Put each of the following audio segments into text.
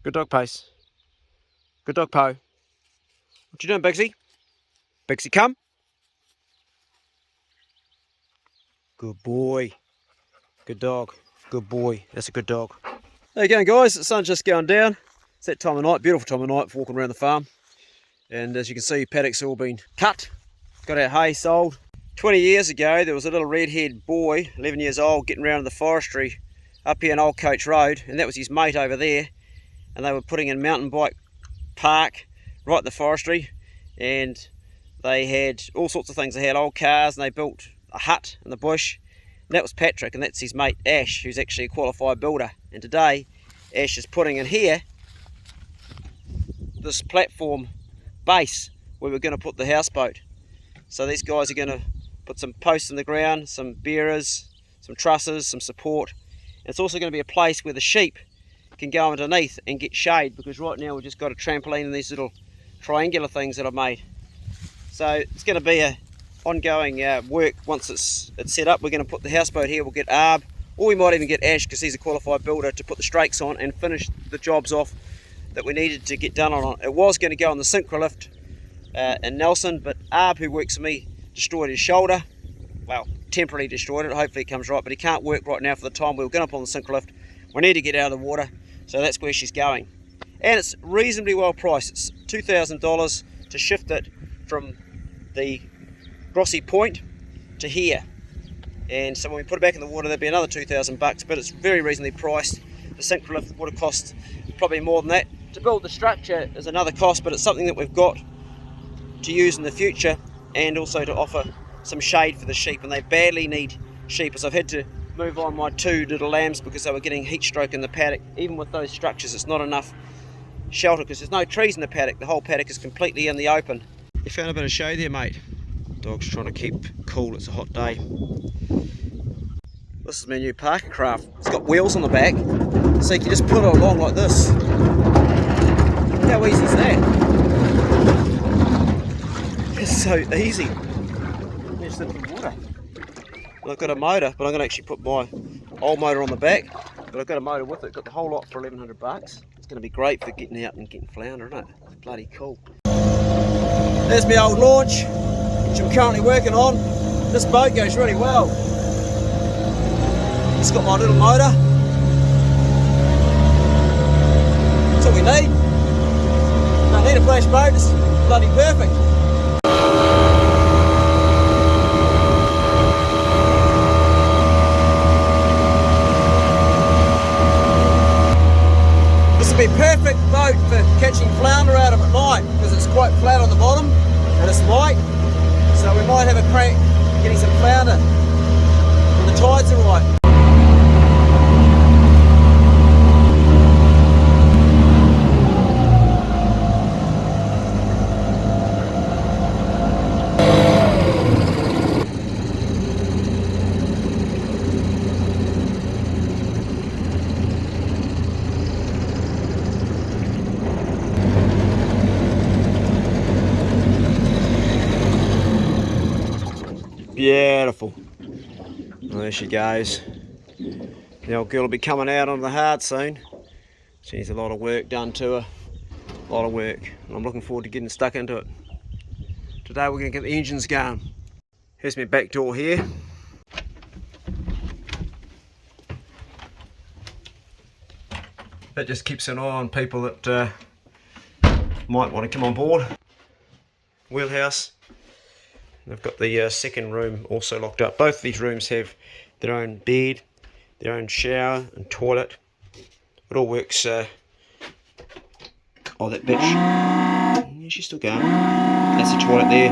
Good dog, Pace. Good dog, Po. What you doing, Bigsy? Bigsy, come. Good boy. Good dog. Good boy. That's a good dog. How you going, guys? The sun's just going down. It's that time of night. Beautiful time of night for walking around the farm. And as you can see, paddocks all been cut. Got our hay sold. 20 years ago, there was a little red-haired boy, 11 years old, getting around in the forestry up here in Old Coach Road, and that was his mate over there. And they were putting in a mountain bike park right in the forestry, and they had all sorts of things. They had old cars, and they built a hut in the bush. And that was Patrick, and that's his mate Ash, who's actually a qualified builder. And today, Ash is putting in here this platform base where we're going to put the houseboat. So these guys are going to put some posts in the ground, some bearers, some trusses, some support. And it's also going to be a place where the sheep can go underneath and get shade, because right now we've just got a trampoline and these little triangular things that I've made. So it's going to be a ongoing work once it's set up. We're going to put the houseboat here, we'll get Arb, or we might even get Ash, because he's a qualified builder, to put the strakes on and finish the jobs off that we needed to get done on it. It was going to go on the synchro lift in Nelson, but Arb, who works for me, destroyed his shoulder. Well, temporarily destroyed it, hopefully it comes right, but he can't work right now for the time we were going to put on the synchro lift. We need to get out of the water, so that's where she's going. And it's reasonably well priced. It's $2,000 to shift it from the Grossie Point to here. And so when we put it back in the water, that'd be another $2,000, but it's very reasonably priced. The synchro lift would have cost probably more than that. To build the structure is another cost, but it's something that we've got to use in the future, and also to offer some shade for the sheep, and they badly need sheep, as I've had to move on my two little lambs because they were getting heat stroke in the paddock. Even with those structures, it's not enough shelter because there's no trees in the paddock. The whole paddock is completely in the open. You found a bit of shade there, mate. Dog's trying to keep cool, it's a hot day. This is my new Parker Craft. It's got wheels on the back, so you can just pull it along like this. How easy is that? It's so easy. Just in the water. And I've got a motor, but I'm going to actually put my old motor on the back. But I've got a motor with it. Got the whole lot for $1,100. It's going to be great for getting out and getting flounder, isn't it? It's bloody cool. There's my old launch, which I'm currently working on. This boat goes really well. It's got my little motor. That's what we need. Don't need a flash boat. It's bloody perfect. Be perfect boat for catching flounder out of at night, because it's quite flat on the bottom and it's light, so we might have a crack getting some flounder when the tides are right. Beautiful. Well, there she goes. The old girl will be coming out on the hard soon. She needs a lot of work done to her. A lot of work. And I'm looking forward to getting stuck into it. Today we're going to get the engines going. Here's my back door here. That just keeps an eye on people that might want to come on board. Wheelhouse. They've got the second room also locked up. Both of these rooms have their own bed, their own shower and toilet. It all works. Oh, that bitch. Yeah, she's still going. That's the toilet there.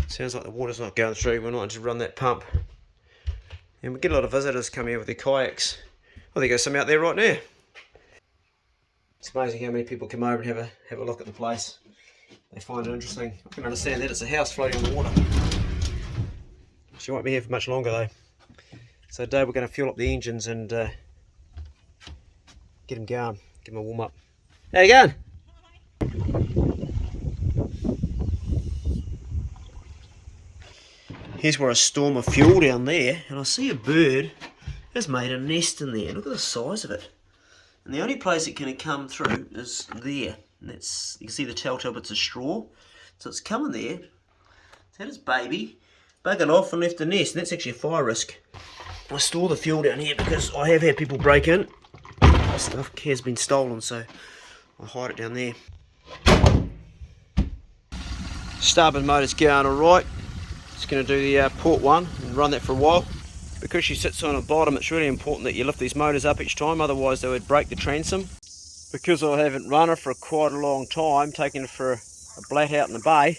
Sounds like the water's not going through. We're not going to run that pump. And we get a lot of visitors come here with their kayaks. Well, there goes some out there right now. It's amazing how many people come over and have a look at the place. They find it interesting. I can understand that it's a house floating on the water. She won't be here for much longer though. So today we're going to fuel up the engines and get them going, give them a warm up. How you going? Here's where I store my fuel down there, and I see a bird has made a nest in there. Look at the size of it. And the only place it can come through is there. And that's, you can see the telltale bits of straw. So it's coming there. It's had its baby, buggered off and left the nest. And that's actually a fire risk. I store the fuel down here because I have had people break in. My stuff has been stolen, so I hide it down there. Starboard motor's going alright. Just going to do the port one and run that for a while. Because she sits on the bottom, it's really important that you lift these motors up each time, otherwise they would break the transom. Because I haven't run her for quite a long time, taking her for a blat out in the bay,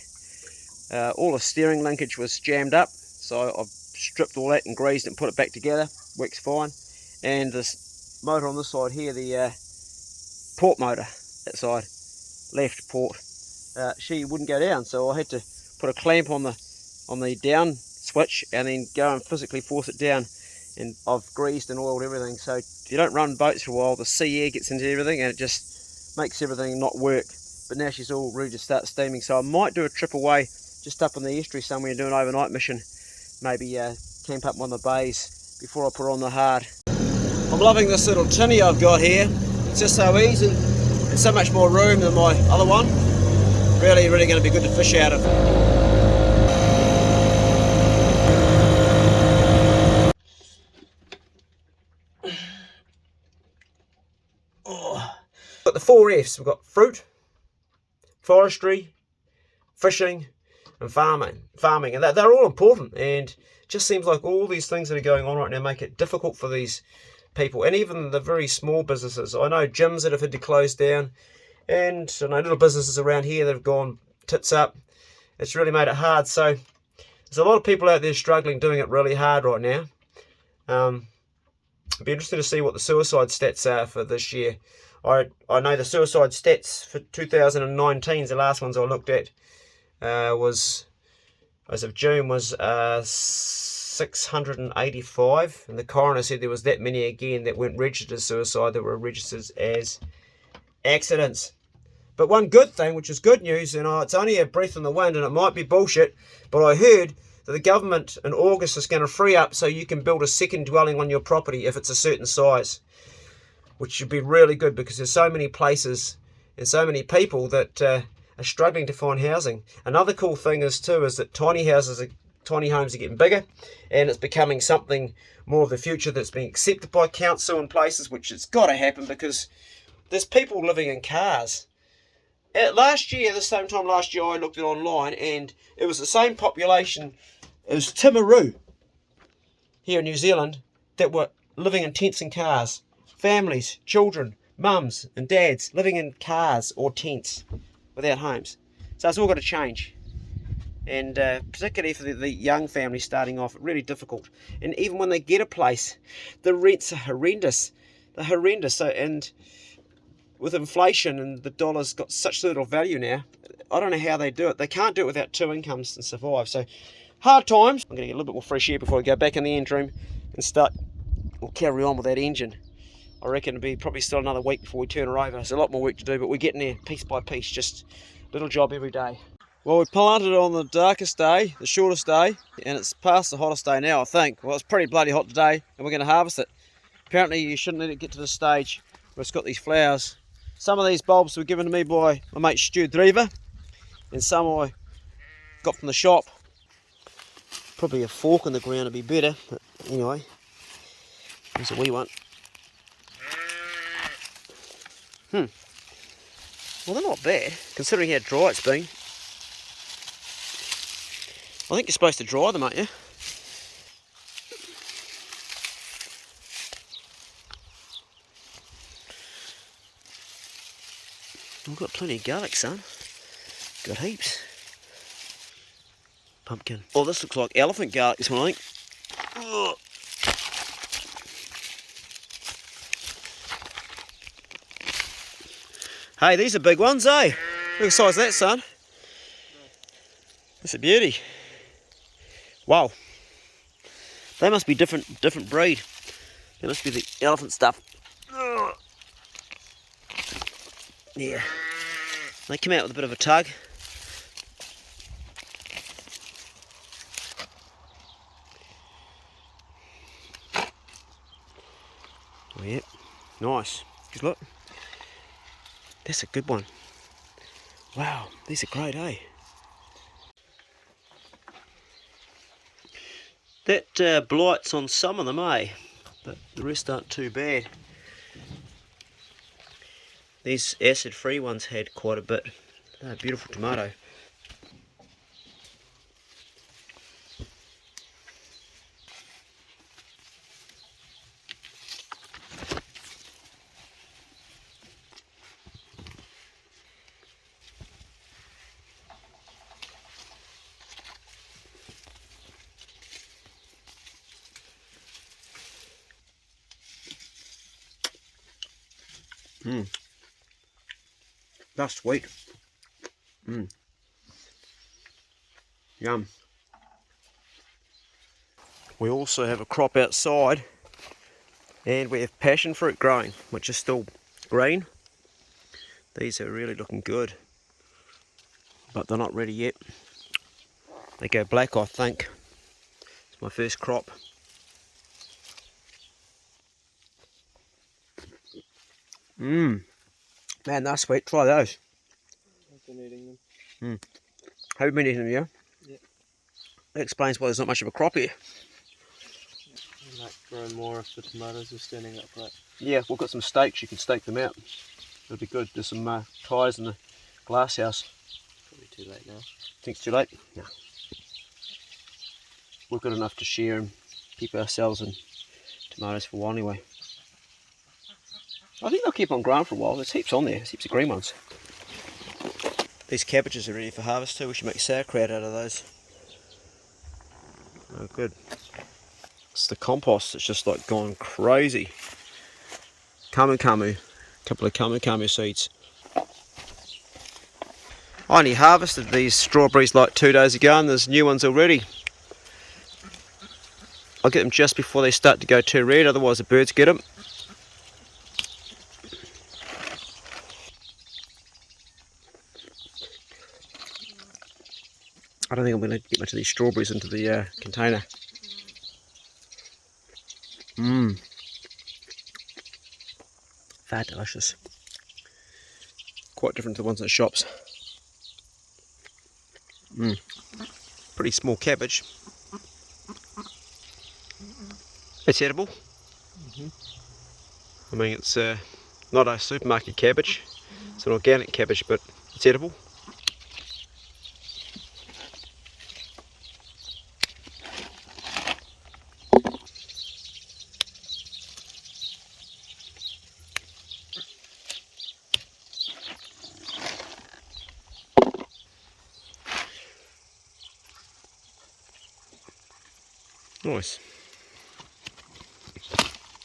all the steering linkage was jammed up, so I've stripped all that and greased it and put it back together. Works fine. And this motor on this side here, the port motor, that side, left port, she wouldn't go down, so I had to put a clamp on the down switch and then go and physically force it down. And I've greased and oiled everything, so if you don't run boats for a while, the sea air gets into everything and it just makes everything not work. But now she's all ready to start steaming, so I might do a trip away just up in the estuary somewhere and do an overnight mission. Maybe camp up one of the bays before I put her on the hard. I'm loving this little tinny I've got here. It's just so easy and so much more room than my other one. Really going to be good to fish out of. Got the 4 F's. We've got fruit, forestry, fishing and farming, and they're all important, and it just seems like all these things that are going on right now make it difficult for these people, and even the very small businesses. I know gyms that have had to close down, and I know little businesses around here that have gone tits up. It's really made it hard, so there's a lot of people out there struggling, doing it really hard right now. It'd be interesting to see what the suicide stats are for this year. I know the suicide stats for 2019, the last ones I looked at, was, as of June, was 685, and the coroner said there was that many again that weren't registered as suicide, that were registered as accidents. But one good thing, which is good news, and it's only a breath in the wind and it might be bullshit, but I heard that the government in August is going to free up so you can build a second dwelling on your property if it's a certain size, which should be really good because there's so many places and so many people that are struggling to find housing. Another cool thing is that tiny homes are getting bigger, and it's becoming something more of the future that's being accepted by council and places, which it's got to happen because there's people living in cars. Last year, this same time last year, I looked it online, and it was the same population as Timaru here in New Zealand that were living in tents and cars. Families, children, mums and dads living in cars or tents without homes. So it's all got to change. And particularly for the young families starting off, really difficult. And even when they get a place, the rents are horrendous. They're horrendous. So, and with inflation and the dollar's got such little value now, I don't know how they do it. They can't do it without 2 incomes and survive. So hard times. I'm going to get a little bit more fresh air before I go back in the end room and start or carry on with that engine. I reckon it'll be probably still another week before we turn her over. There's a lot more work to do, but we're getting there piece by piece, just a little job every day. Well, we planted it on the darkest day, the shortest day, and it's past the hottest day now, I think. Well, it's pretty bloody hot today, and we're going to harvest it. Apparently, you shouldn't let it get to this stage where it's got these flowers. Some of these bulbs were given to me by my mate Stu Drever, and some I got from the shop. Probably a fork in the ground would be better, but anyway, here's a wee one. Well, they're not bad, considering how dry it's been. I think you're supposed to dry them, aren't you? We've got plenty of garlic, son. Got heaps. Pumpkin. Oh, this looks like elephant garlic, this one, I think. Ugh. Hey, these are big ones, eh? Look at the size of that, son. That's a beauty. Wow. They must be different breed. They must be the elephant stuff. Ugh. Yeah. They come out with a bit of a tug. Oh, yep. Nice. Good look. That's a good one. Wow, these are great, eh? That blight's on some of them, eh? But the rest aren't too bad. These acid-free ones had quite a bit. Oh, beautiful tomato. That's sweet. Yum. We also have a crop outside, and we have passion fruit growing, which is still green. These are really looking good, but they're not ready yet. They go black, I think. It's my first crop. Man, they're sweet. Try those. I've been eating them. Have you been eating them, yeah? Yeah. That explains why there's not much of a crop here. I might grow more if the tomatoes are standing upright. Yeah, we've got some stakes. You can stake them out. It'll be good. There's some ties in the glass house. Probably too late now. Think it's too late? No. We've got enough to share and keep ourselves and tomatoes for a while anyway. I think they'll keep on growing for a while. There's heaps on there. There's heaps of green ones. These cabbages are ready for harvest too. We should make sauerkraut out of those. Oh, good. It's the compost that's just like gone crazy. Kamu kamu. A couple of kamu kamu seeds. I only harvested these strawberries like 2 days ago, and there's new ones already. I'll get them just before they start to go too red, otherwise the birds get them. I don't think I'm going to get much of these strawberries into the container. They're delicious. Quite different to the ones in the shops. Pretty small cabbage. It's edible. I mean, it's not a supermarket cabbage. It's an organic cabbage, but it's edible. Nice.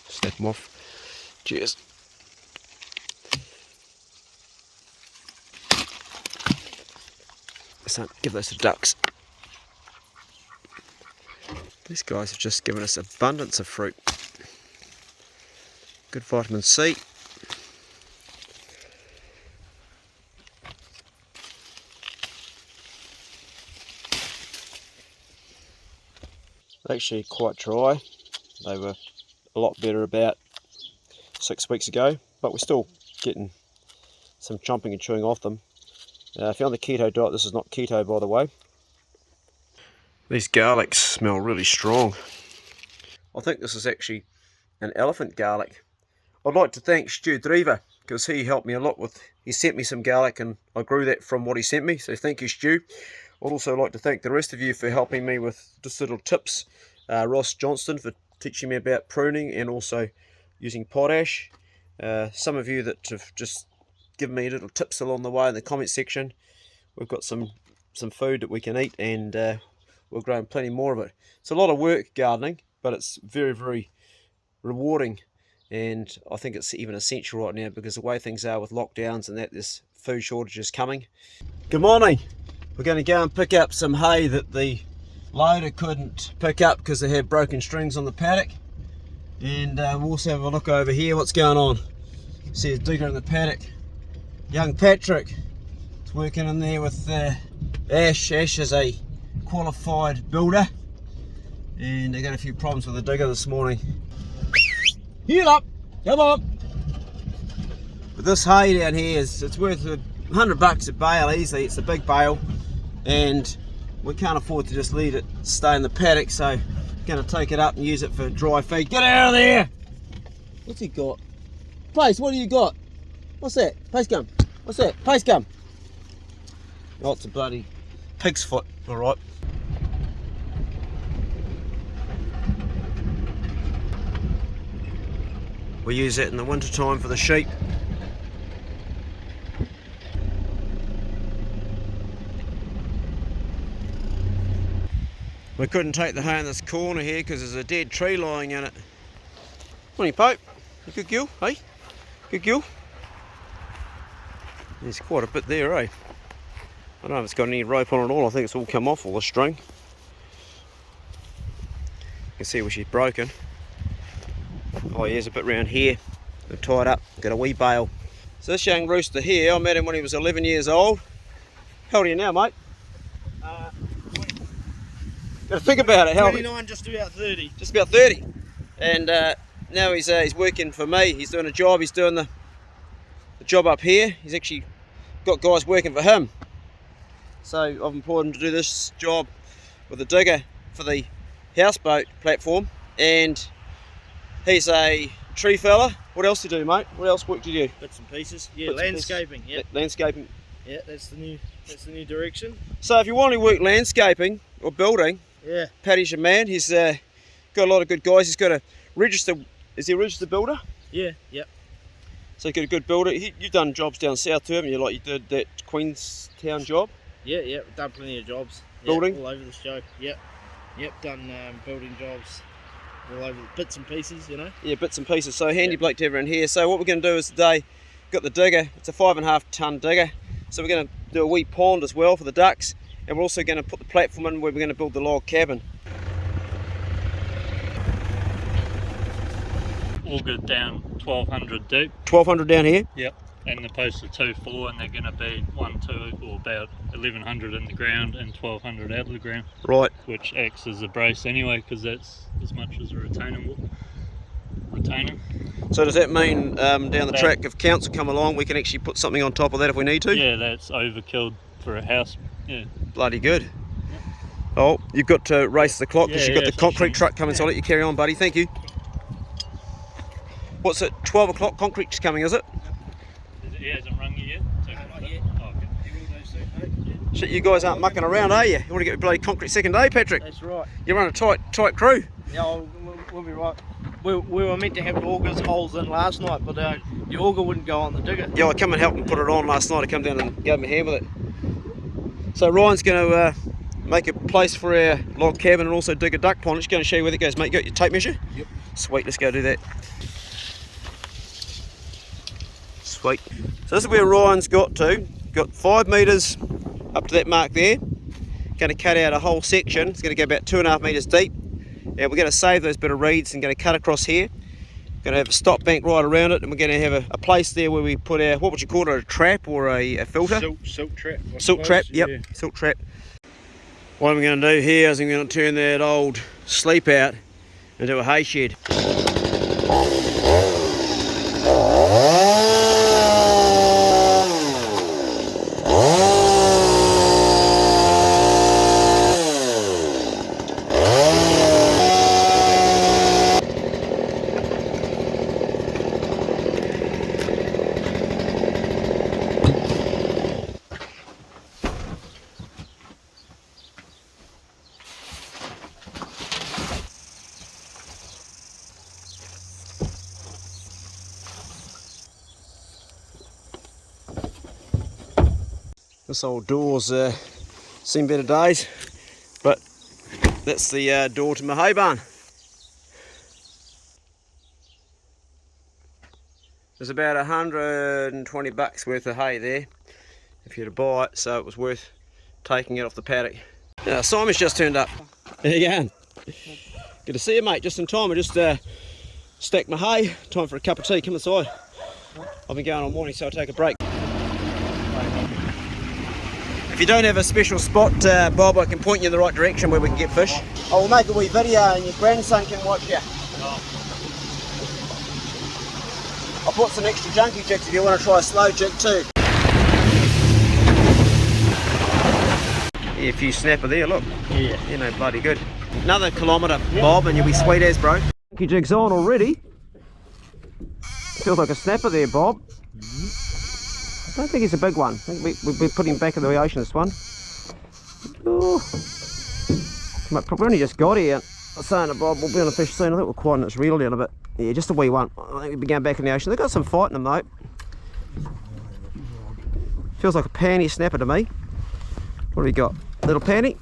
Snap them off. Cheers. So give those to ducks. These guys have just given us abundance of fruit. Good vitamin C. They're actually quite dry. They were a lot better about 6 weeks ago, but we're still getting some chomping and chewing off them. If you're on the keto diet, this is not keto, by the way. These garlics smell really strong. I think this is actually an elephant garlic. I'd like to thank Stu Driver, because he helped me a lot with, he sent me some garlic and I grew that from what he sent me, so thank you, Stu. I'd also like to thank the rest of you for helping me with just little tips. Ross Johnston for teaching me about pruning and also using potash. Some of you that have just given me little tips along the way in the comment section. We've got some food that we can eat, and we're growing plenty more of it. It's a lot of work gardening, but it's very, very rewarding, and I think it's even essential right now because the way things are with lockdowns and that, there's food shortages coming. Good morning. We're going to go and pick up some hay that the loader couldn't pick up because they had broken strings on the paddock, and we'll also have a look over here what's going on. See a digger in the paddock. Young Patrick is working in there with Ash. Ash is a qualified builder, and they got a few problems with the digger this morning. Heel up, come on. But this hay down here it's worth $100 a bale easily. It's a big bale, and we can't afford to just let it stay in the paddock, so going to take it up and use it for dry feed. Get out of there! What's he got? Pace, what do you got? What's that? Pace gum. What's that? Pace gum. Oh, it's a bloody pig's foot. Alright. We use that in the winter time for the sheep. We couldn't take the hay in this corner here because there's a dead tree lying in it. Morning, Pope. You good gill, hey? Good gill. There's quite a bit there, eh? I don't know if it's got any rope on it at all. I think it's all come off, all the string. You can see where she's broken. Oh, here's a bit round here. They've tied up, got a wee bale. So this young rooster here, I met him when he was 11 years old. How old are you now, mate? Got to think about it. How 29, just about 30. Just about 30. And now he's working for me. He's doing a job. He's doing the job up here. He's actually got guys working for him. So I've employed him to do this job with a digger for the houseboat platform. And he's a tree fella. What else do you do, mate? What else work do you do? Bits and pieces. Yeah, landscaping. Yeah, landscaping. Yeah, that's the new direction. So if you want to work landscaping or building, yeah, Paddy's your man. He's got a lot of good guys. He's got a register. Is he a registered builder? Yeah, yep. So he's got a good builder. You've done jobs down south too, haven't you? Like you did that Queenstown job. Yeah, we've done plenty of jobs. Building? All over the show. Yep, done building jobs all over, bits and pieces, you know. Yeah, bits and pieces. So handy bloke to everyone here. So what we're going to do is today, got the digger. It's a 5.5 tonne digger. So we're going to do a wee pond as well for the ducks. And we're also going to put the platform in where we're going to build the log cabin. Auger down 1200 deep. 1200 down here? Yep. And the posts are 2-4, and they're going to be 1-2 or about 1100 in the ground and 1200 out of the ground. Right. Which acts as a brace anyway, because that's as much as a retainer. So does that mean down the track, if council come along, we can actually put something on top of that if we need to? Yeah, that's overkill for a house. Yeah. Bloody good. Yep. Oh, you've got to race the clock because you've got the concrete truck coming, so I'll let you carry on, buddy. Thank you. What's it, 12 o'clock concrete's coming, is it? He hasn't rung you yet? Not yet. Oh, okay. He will do soon, Shit, you guys aren't mucking around, are you? You want to get bloody concrete second day, Patrick? That's right. You run a tight crew. Yeah, we'll be right. We were meant to have the augers holes in last night, but the auger wouldn't go on the digger. Yeah, I come and helped him put it on last night. I come down and gave him a hand with it. So Ryan's going to make a place for our log cabin and also dig a duck pond. Just going to show you where that goes, mate. You got your tape measure? Yep. Sweet, let's go do that. Sweet. So this is where Ryan's got to. Got 5 metres up to that mark there. Going to cut out a whole section. It's going to go about 2.5 metres deep. And we're going to save those bit of reeds and going to cut across here. Going to have a stop bank right around it, and we're going to have a place there where we put our, what would you call it, a trap or a filter? Silt trap. Silt trap, yep, yeah. Silt trap. What I'm going to do here is I'm going to turn that old sleep out into a hay shed. This old door's seen better days, but that's the door to my hay barn. There's about $120 worth of hay there if you were to buy it, so it was worth taking it off the paddock. Now, Simon's just turned up. How you going? Good to see you, mate. Just in time. I just stacked my hay. Time for a cup of tea. Come inside. I've been going all morning, so I'll take a break. If you don't have a special spot, Bob, I can point you in the right direction where we can get fish. I will make a wee video and your grandson can watch you. I'll put some extra junkie jigs if you want to try a slow jig too. Yeah, a few snapper there, look. Yeah. You know, bloody good. Another kilometre, Bob, and you'll be sweet as, bro. Junkie jig's on already. Feels like a snapper there, Bob. I don't think it's a big one. I think we'll put him back in the ocean, this one. Oh. Probably only just got here. I was saying to Bob, we'll be on a fish soon. I think we'll quieten its reel down a bit. Yeah, just a wee one. I think we'll be going back in the ocean. They've got some fight in them though. Feels like a panty snapper to me. What do we got? Little panty?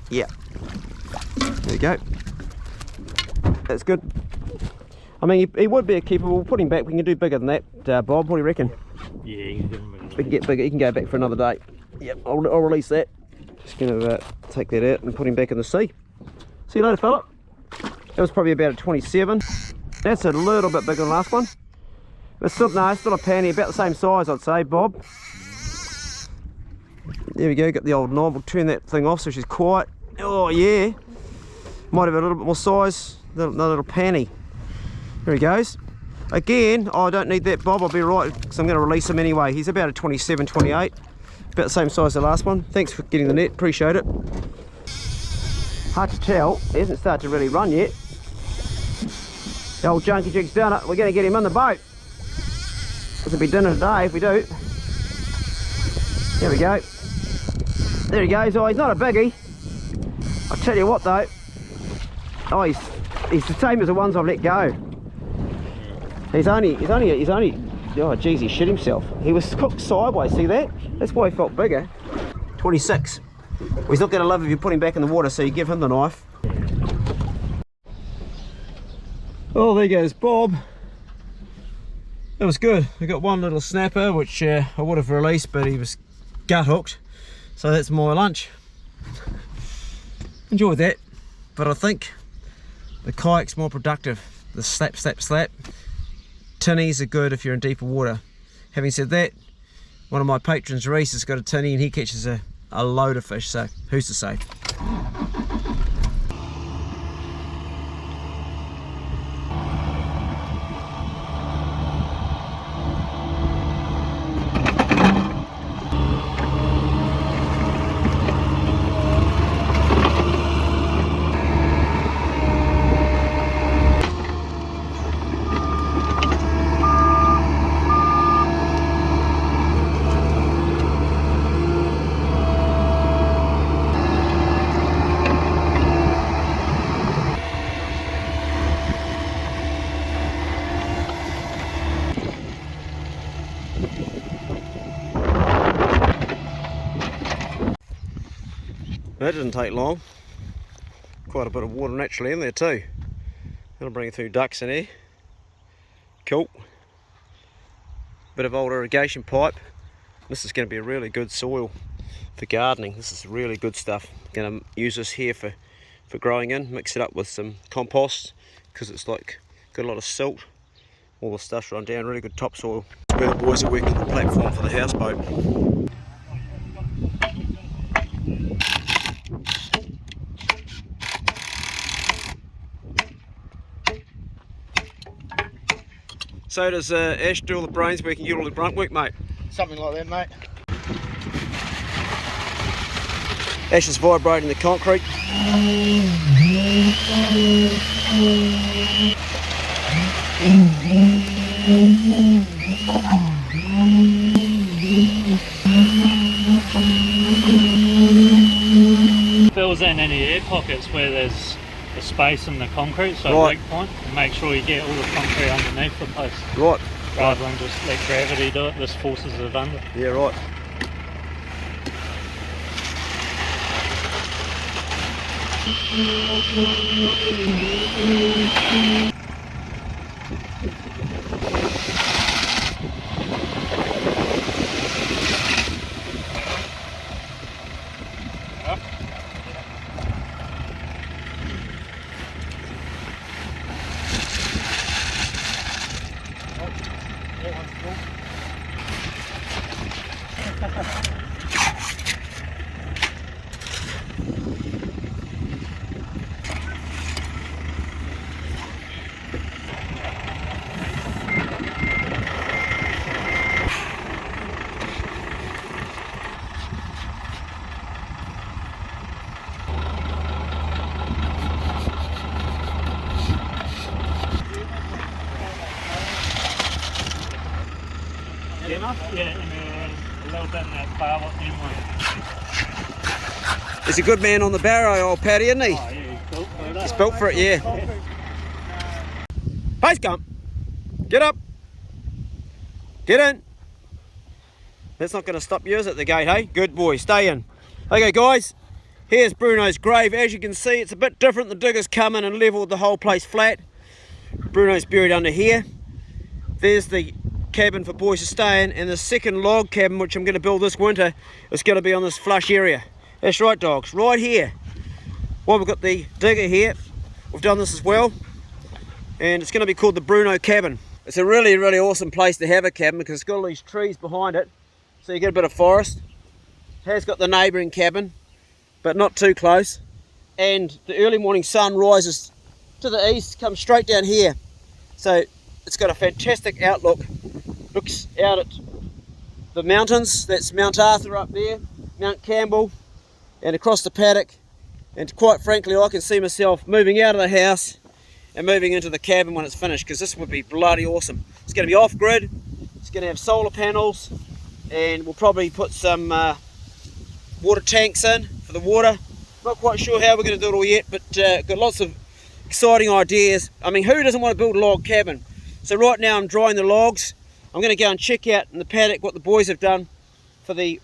Yeah. There we go. That's good. I mean, he would be a keeper. We'll put him back. We can do bigger than that, Bob. What do you reckon? Yeah, you can get him bigger. We can get bigger. He can go back for another day. Yep, I'll release that. Just going to take that out and put him back in the sea. See you later, fella. That was probably about a 27. That's a little bit bigger than the last one. But still, no, it's still a panty, about the same size, I'd say, Bob. There we go, got the old knob. We'll turn that thing off so she's quiet. Oh, yeah. Might have a little bit more size. Another little panty. There he goes. Again, I don't need that, Bob. I'll be right, because I'm going to release him anyway. He's about a 27, 28. About the same size as the last one. Thanks for getting the net, appreciate it. Hard to tell, he hasn't started to really run yet. The old junkie jig's done it. We're going to get him in the boat. This will be dinner today if we do. There we go. There he goes. Oh, he's not a biggie. I'll tell you what though. Oh, he's the same as the ones I've let go. He's only. Oh, geez, he shit himself. He was cooked sideways. See that? That's why he felt bigger. 26. Well, he's not going to love if you put him back in the water, so you give him the knife. Oh, there goes Bob. That was good. I got one little snapper, which I would have released, but he was gut hooked. So that's my lunch. Enjoyed that, but I think the kayak's more productive. The slap, slap, slap. Tinnies are good if you're in deeper water. Having said that, one of my patrons, Reese, has got a tinny and he catches a load of fish, so who's to say? That didn't take long. Quite a bit of water naturally in there too. That'll bring a few ducks in here. Cool. Bit of old irrigation pipe. This is going to be a really good soil for gardening. This is really good stuff. Going to use this here for growing in. Mix it up with some compost because it's like got a lot of silt. All the stuff's run down. Really good topsoil. Where the boys are working on the platform for the houseboat. So does Ash do all the brains work and you do all the grunt work, mate? Something like that, mate. Ash is vibrating the concrete. Fills in any air pockets where there's a space in the concrete, so right. weak point, and make sure you get all the concrete underneath the post. Right. Rather than just let gravity do it, this forces it under. Yeah, right. enough? Yeah, and then a little bit in that far one. He's a good man on the barrow, old Paddy, isn't he? Oh, yeah, he's built for it. He's built for it, yeah. Pace come. Get up. Get in. That's not going to stop you, is it, the gate, hey? Good boy, stay in. Okay, guys, here's Bruno's grave. As you can see, it's a bit different. The diggers come in and leveled the whole place flat. Bruno's buried under here. There's the cabin for boys to stay in, and the second log cabin, which I'm going to build this winter, is going to be on this flush area. That's right, dogs, right here. Well, we've got the digger here. We've done this as well, and it's going to be called the Bruno cabin. It's a really, really awesome place to have a cabin because it's got all these trees behind it, so you get a bit of forest. It has got the neighbouring cabin, but not too close. And the early morning sun rises to the east, comes straight down here. So it's got a fantastic outlook. Looks out at the mountains. That's Mount Arthur up there, Mount Campbell, and across the paddock. And quite frankly, I can see myself moving out of the house and moving into the cabin when it's finished, because this would be bloody awesome. It's going to be off-grid, it's going to have solar panels, and we'll probably put some water tanks in for the water. Not quite sure how we're going to do it all yet, but got lots of exciting ideas. I mean, who doesn't want to build a log cabin? So right now I'm drying the logs. I'm going to go and check out in the paddock what the boys have done for the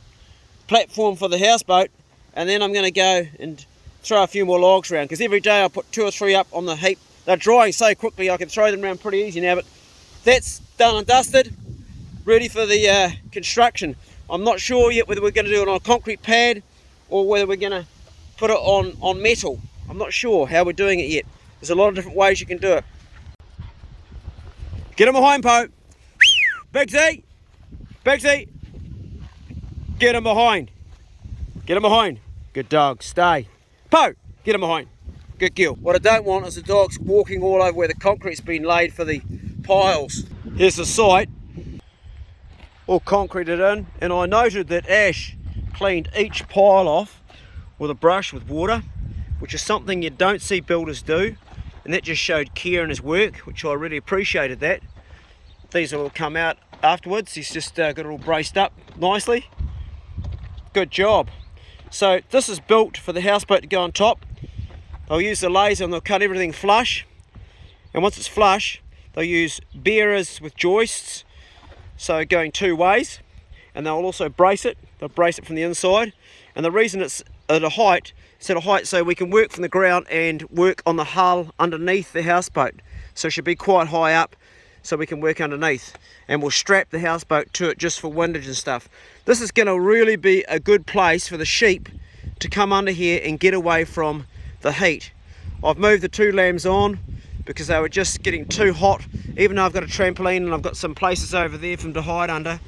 platform for the houseboat, and then I'm going to go and throw a few more logs around, because every day I put 2 or 3 up on the heap. They're drying so quickly I can throw them around pretty easy now, but that's done and dusted, ready for the construction. I'm not sure yet whether we're going to do it on a concrete pad or whether we're going to put it on metal. I'm not sure how we're doing it yet. There's a lot of different ways you can do it. Get him behind, Poe. Bigsy! Bigsy! Get him behind. Get him behind. Good dog, stay. Poe! Get him behind. Good girl. What I don't want is the dogs walking all over where the concrete's been laid for the piles. Here's the site, all concreted in, and I noted that Ash cleaned each pile off with a brush with water, which is something you don't see builders do, and that just showed care in his work, which I really appreciated that. These will all come out afterwards. He's just got it all braced up nicely. Good job. So this is built for the houseboat to go on top. They'll use the laser and they'll cut everything flush, and once it's flush they'll use bearers with joists, so going 2 ways, and they'll also brace it. They'll brace it from the inside, and the reason it's at a height, so we can work from the ground and work on the hull underneath the houseboat. So it should be quite high up so we can work underneath, and we'll strap the houseboat to it just for windage and stuff. This is going to really be a good place for the sheep to come under here and get away from the heat. I've moved the 2 lambs on because they were just getting too hot, even though I've got a trampoline and I've got some places over there for them to hide under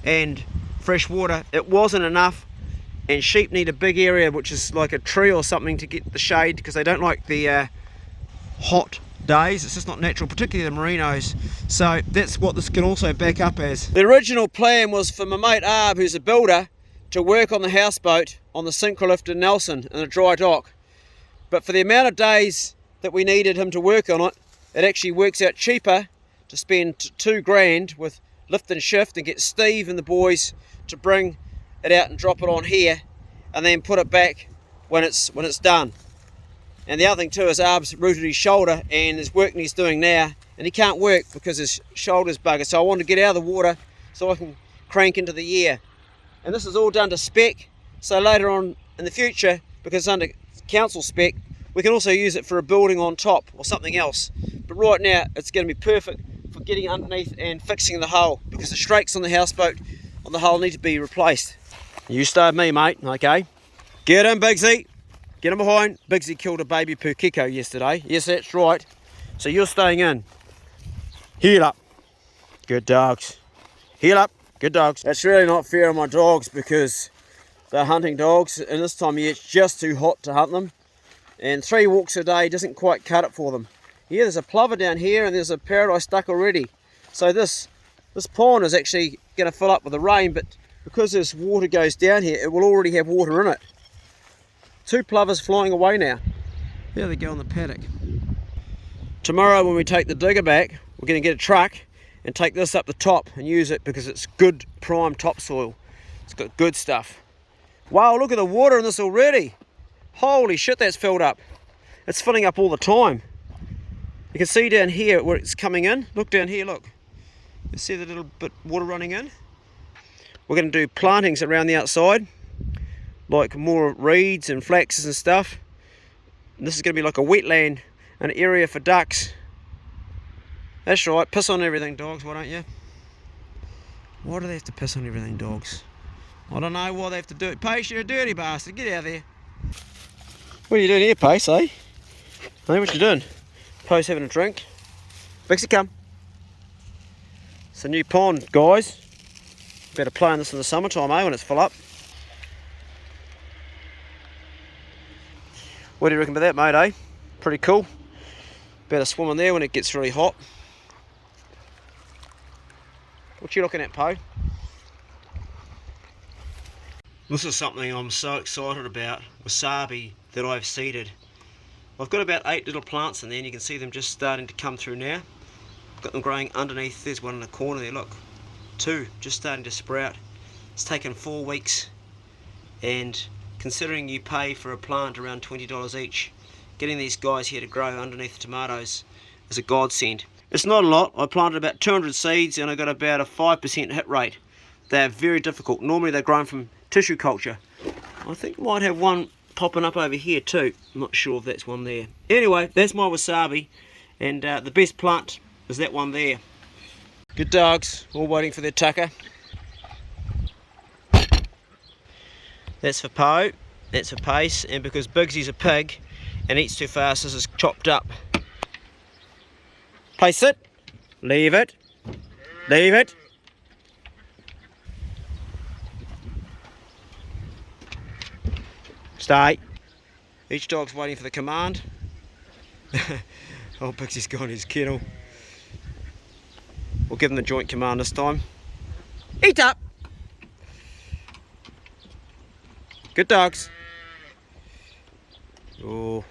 and fresh water. It wasn't enough, and sheep need a big area, which is like a tree or something, to get the shade, because they don't like the hot days. It's just not natural, particularly the merinos. So that's what this can also back up as. The original plan was for my mate Arb, who's a builder, to work on the houseboat on the synchro-lift in Nelson in a dry dock. But for the amount of days that we needed him to work on it, it actually works out cheaper to spend $2,000 with lift and shift and get Steve and the boys to bring it out and drop it on here, and then put it back when it's done. And the other thing too is Arb's rooted his shoulder, and his work he's doing now, and he can't work because his shoulder's buggered. So I wanted to get out of the water so I can crank into the air. And this is all done to spec, so later on in the future, because it's under council spec, we can also use it for a building on top or something else. But right now it's going to be perfect for getting underneath and fixing the hull, because the strakes on the houseboat on the hull need to be replaced. You stay with me, mate, okay? Get in, Bigsy. Get him behind. Bigsy killed a baby pukeko yesterday. Yes, that's right. So you're staying in. Heel up. Good dogs. Heel up. Good dogs. That's really not fair on my dogs, because they're hunting dogs, and this time of year it's just too hot to hunt them. And 3 walks a day doesn't quite cut it for them. Yeah, there's a plover down here, and there's a paradise duck already. So this pond is actually going to fill up with the rain, but because this water goes down here, it will already have water in it. 2 plovers flying away now. There they go on the paddock. Tomorrow when we take the digger back, we're going to get a truck, and take this up the top and use it because it's good prime topsoil. It's got good stuff. Wow, look at the water in this already. Holy shit, that's filled up. It's filling up all the time. You can see down here where it's coming in. Look down here, look. You see the little bit water running in? We're going to do plantings around the outside, like more reeds and flaxes and stuff. And this is going to be like a wetland, an area for ducks. That's right, piss on everything, dogs, why don't you? Why do they have to piss on everything, dogs? I don't know why they have to do it. Pace, you're a dirty bastard, get out of there. What are you doing here, Pace, eh? Hey, what you doing? Pace having a drink. Bixie, come. It's a new pond, guys. Better play in this in the summertime, eh, when it's full up. What do you reckon about that, mate, eh? Pretty cool. Better swim in there when it gets really hot. What you looking at, Poe? This is something I'm so excited about, wasabi that I've seeded. I've got about 8 little plants in there and you can see them just starting to come through now. I've got them growing underneath, there's one in the corner there, look. 2, just starting to sprout. It's taken 4 weeks and considering you pay for a plant around $20 each, getting these guys here to grow underneath the tomatoes is a godsend. It's not a lot. I planted about 200 seeds and I got about a 5% hit rate. They're very difficult. Normally they're grown from tissue culture. I think I might have one popping up over here too. I'm not sure if that's one there. Anyway, that's my wasabi and the best plant is that one there. Good dogs, all waiting for their tucker. That's for Poe, that's for Pace, and because Bigsy's a pig and eats too fast, this is chopped up. Pace, sit. Leave it. Leave it. Stay. Each dog's waiting for the command. Oh, Bixie's gone his kennel. We'll give them the joint command this time. Eat up! Good dogs. Oh,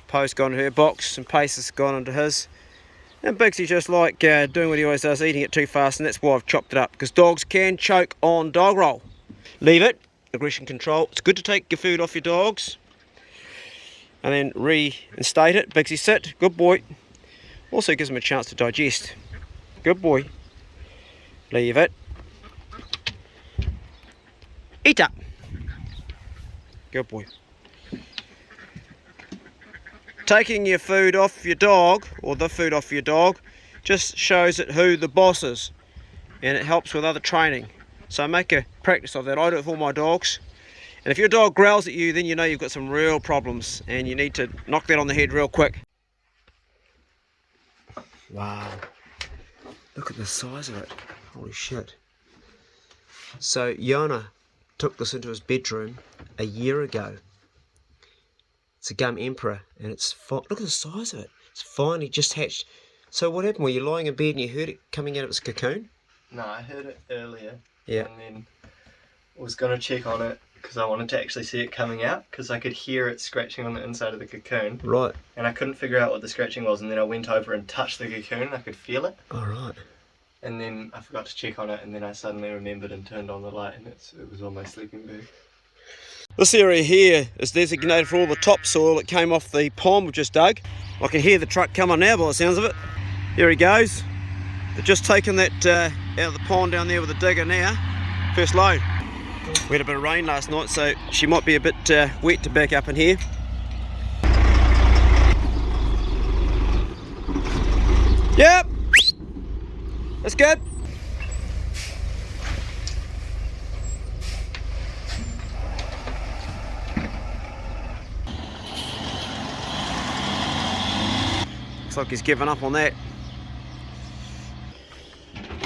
Poe's gone into her box and Pace has gone into his. And Bixie's just like doing what he always does, eating it too fast, and that's why I've chopped it up, because dogs can choke on dog roll. Leave it. Aggression control. It's good to take your food off your dogs and then reinstate it. Bixie, sit. Good boy. Also gives them a chance to digest. Good boy. Leave it. Eat up. Good boy. Taking your food off your dog, or the food off your dog, just shows it who the boss is, and it helps with other training. So make a practice of that. I do it for all my dogs. And if your dog growls at you, then you know you've got some real problems and you need to knock that on the head real quick. Wow. Look at the size of it. Holy shit. So Yona took this into his bedroom a year ago. It's a gum emperor and it's look at the size of it. It's finally just hatched. So what happened? Were you lying in bed and you heard it coming out of its cocoon? No, I heard it earlier. Yeah. And then was going to check on it because I wanted to actually see it coming out because I could hear it scratching on the inside of the cocoon. Right. And I couldn't figure out what the scratching was, and then I went over and touched the cocoon and I could feel it. All right. And then I forgot to check on it, and then I suddenly remembered and turned on the light, and it was on my sleeping bag. This area here is designated for all the topsoil that came off the pond we just dug. I can hear the truck coming now by the sounds of it. Here he goes. They've just taken that out of the pond down there with the digger now. First load. We had a bit of rain last night, so she might be a bit wet to back up in here. Yep. That's good. Looks like he's given up on that.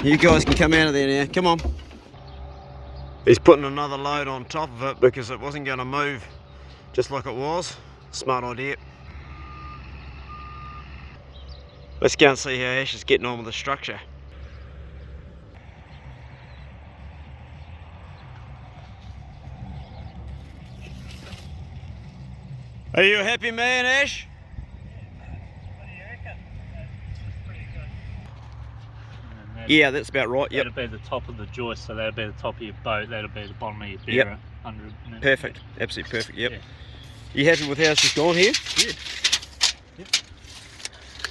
You guys can come out of there now, come on. He's putting another load on top of it because it wasn't going to move just like it was. Smart idea. Let's go and see how Ash is getting on with the structure. Are you a happy man, Ash? What do you reckon? Pretty good. Yeah, that's about right. Yep. That'll be the top of the joist, so that'll be the top of your boat. That'll be the bottom of your bearer. 100. Perfect. Absolutely perfect. Yep. Yeah. You happy with how it's just gone here? Good. Yep.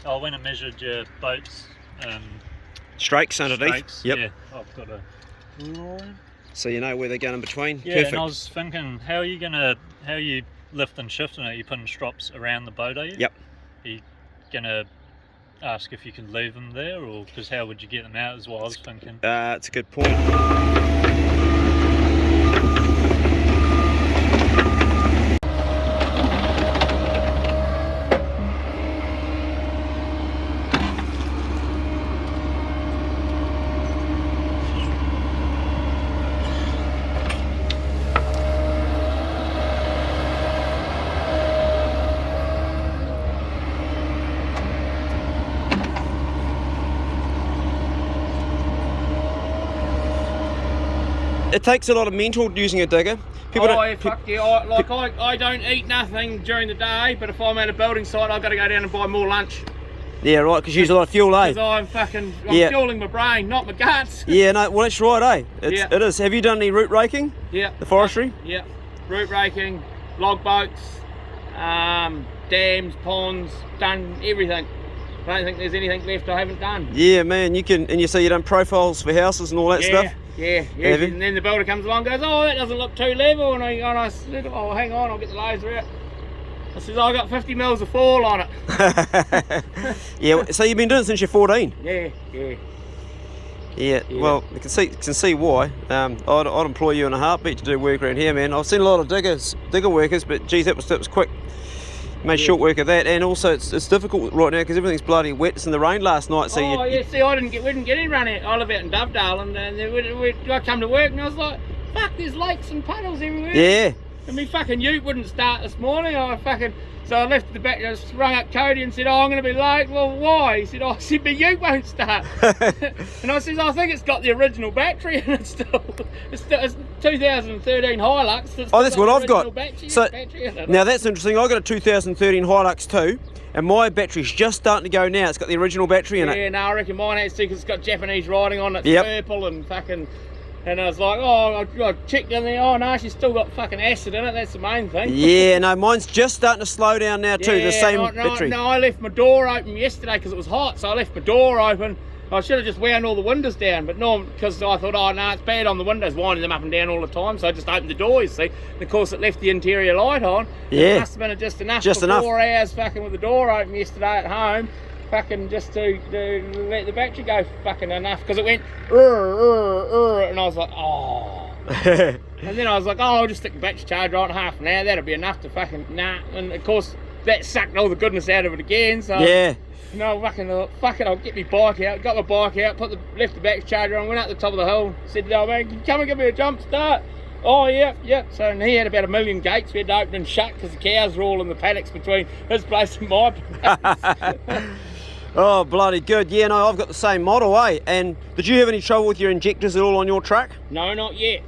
I went and measured your boats. Strakes underneath. Strakes. Yep. Yeah. I've got a line. So you know where they're going in between. Yeah, Perfect. and I was thinking, how are you lift and shifting it? You putting strops around the boat, are you? Yep. Are you gonna ask if you can leave them there, or because how would you get them out? Is what I was thinking. It's a good point. It takes a lot of mental using a digger. People I don't eat nothing during the day, but if I'm at a building site, I've got to go down and buy more lunch. Yeah, right, because you use a lot of fuel, eh? Because I'm fueling my brain, not my guts. Yeah, no, well that's right, eh? It is. Have you done any root raking? Yeah. The forestry? Yeah. Root raking, log boats, dams, ponds, done everything. I don't think there's anything left I haven't done. Yeah, man, you can, and you say you've done profiles for houses and all that stuff? Yeah. Have you? And then the builder comes along and goes, oh, that doesn't look too level. And I said, oh, hang on, I'll get the laser out. I says, I got 50 mils of fall on it. Yeah, so you've been doing it since you're 14? Yeah. Well, you can see why. I'd employ you in a heartbeat to do work around here, man. I've seen a lot of digger workers, but geez, that was quick. Made short work of that, and also it's difficult right now because everything's bloody wet. It's in the rain last night, so see, we didn't get any running. I live out in Dovedale, and I come to work, and I was like, fuck, there's lakes and puddles everywhere. Yeah. And me fucking ute wouldn't start this morning. So I left the back, I just rung up Cody and said, oh, I'm going to be late. Well, why? He said, oh, I said, my ute won't start. And I said, I think it's got the original battery in it still. It's 2013 Hilux. Oh, that's what I've got. Battery in it. Now that's interesting. I got a 2013 Hilux too, and my battery's just starting to go now. It's got the original battery in it. Yeah, no, I reckon mine has too, because it's got Japanese writing on it. It's purple and fucking... And I was like, oh, I checked in there, oh no, she's still got fucking acid in it, that's the main thing. Yeah, no, mine's just starting to slow down now too, the same battery. No, I left my door open yesterday because it was hot, so I left my door open. I should have just wound all the windows down, but no, because I thought, oh no, it's bad on the windows, winding them up and down all the time, so I just opened the door, you see. And of course it left the interior light on. Yeah. It must have been just enough for 4 hours fucking with the door open yesterday at home. Fucking just to let the battery go fucking enough, because it went and I was like, oh. And then I was like, oh, I'll just stick the battery charger on half an hour, that'll be enough to fucking and of course that sucked all the goodness out of it again, so yeah. No, fuck it, I'll get my bike out, got my bike out, left the battery charger on, went up the top of the hill, said, oh man, can you come and give me a jump start? Oh yeah. So and he had about 1 million gates we had to open and shut because the cows were all in the paddocks between his place and my place. Oh, bloody good. Yeah, no, I've got the same model, eh? And did you have any trouble with your injectors at all on your truck? No, not yet.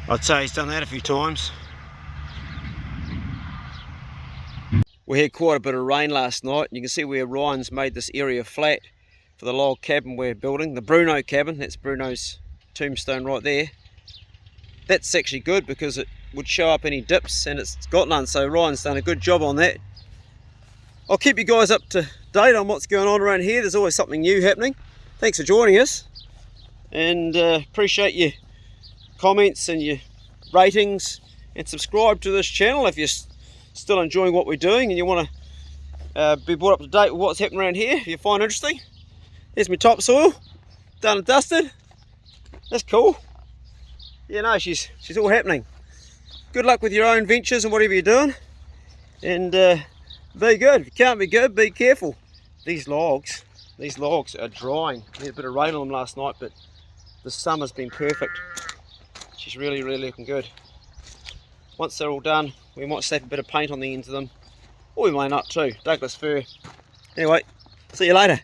I'd say he's done that a few times. We had quite a bit of rain last night. You can see where Ryan's made this area flat for the log cabin we're building. The Bruno cabin, that's Bruno's tombstone right there. That's actually good because it would show up any dips, and it's got none, so Ryan's done a good job on that. I'll keep you guys up to date on what's going on around here. There's always something new happening. Thanks for joining us, and appreciate your comments and your ratings, and subscribe to this channel if you're still enjoying what we're doing and you want to be brought up to date with what's happening around here if you find interesting. There's my topsoil, done and dusted. That's cool. Yeah, no, she's all happening. Good luck with your own ventures and whatever you're doing, and be good. If you can't be good, be careful. These logs are drying. We had a bit of rain on them last night, but the summer's been perfect. She's really looking good. Once they're all done, we might slap a bit of paint on the ends of them Or we may not too. Douglas fir. Anyway, see you later.